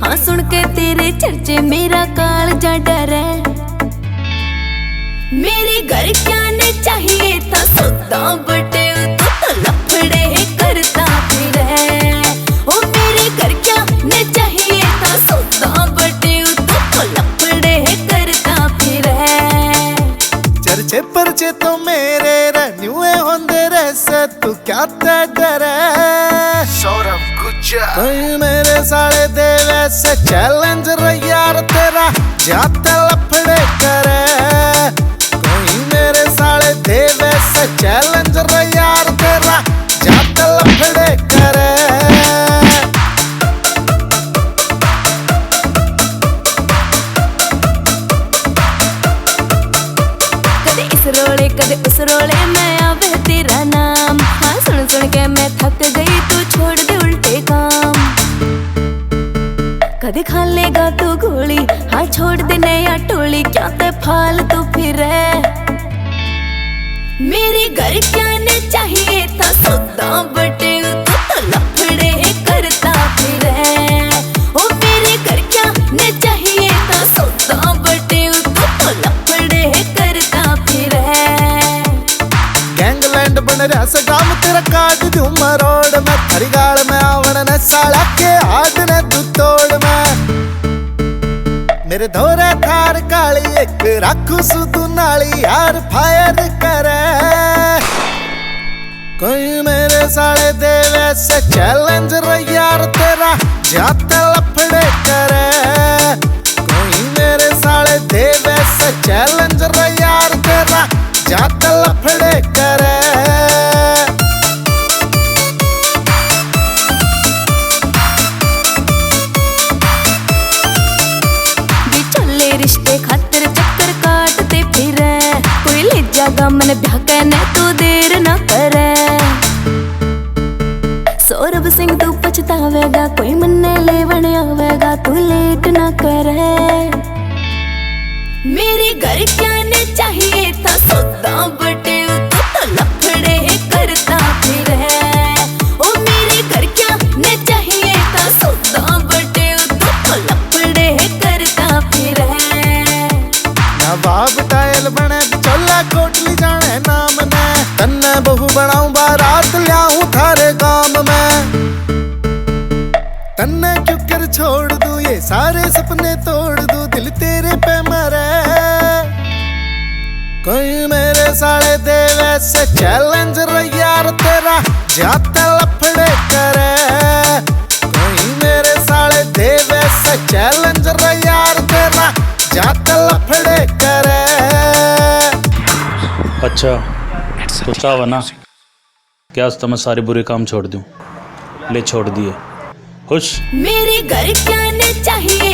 हाँ सुन के तेरे चर्चे मेरा कालजा डरे। मेरे घर क्या ने चाहिए था सौदा बटे तो लफड़े करता फिरे। ओ मेरे घर क्या ने चाहिए था सौदा बटे तो लफड़े करता फिरे। चर्चे परचे तो मेरे रन्यूए होंदे रैसे तू क्या ते डरे। सौरभ गुज्जर कोई मेरे साले दे वैसे चैलेंज यार तेरा जाते लफड़े करे। कोई मेरे साले दे वैसे चैलेंज यार तेरा जाते लफड़े करे। कदे इस रोले कदे उस रोले मैं आवे तेरा नाम। हाँ सुन सुन के मैं थक गई तू छोड़ दे उल्टे काम। कदे खा लेगा तू गोली हाँ छोड़ दे नया टोली क्या ते फालतू फिरे। मेरे घर क्या ने चाहिए था सौदा बटे तो लफड़े करता फिरे। ओ मेरे घर क्या ने चाहिए था सौदा बटे तो लफड़े करता फिरे। गैंगलैंड बन रहा से गाम तेरा काट दूं मरोड़ में। थारी गाल में आवण ने साला के हाथ ने तू तोड़ में। मेरे धोरे थार काली एक राखू सुधु नाली यार फायर करे। कोई मेरे साले दे वैसे चैलेंज यार तेरा जाते लफड़े करे। कोई मेरे साले दे वैसे चैलेंज यार तेरा जाते लफड़े करे। रिश्ते खातिर चक्कर काटते फिरे। कोई ले जागा मन ब्याह कहने तू देर ना करे। सौरभ सिंह तू पछतावेगा कोई मन्ने लेवन आवेगा तू लेट ना करे। मेरे घर क्या ने चाहिए था सौदा बटे तो लफड़े करता फिरे। ओ मेरे घर क्या ने चाहिए था सौदा बटे तो लफड़े करता फिरे। नवाब टायल बने बिचौला कोटली जाने नाम ने। तन्ने बहु बनाऊं बारात ल्याऊं थारे गांव में। तन्ने क्यों कर छोड़ दूं ये सारे सपने तोड़ दूं दिल तेरे पे मरे। कोई मेरे साले दे वैसे चैलेंज यार तेरा जाते लफड़े करे। कोई मेरे साले दे वैसे चैलेंज यार तेरा जाते लफड़े करे। अच्छा तो चाह ना क्या तो मैं सारे बुरे काम छोड़ दूं। ले छोड़ दिए खुश। मेरे घर क्या ने चाहिए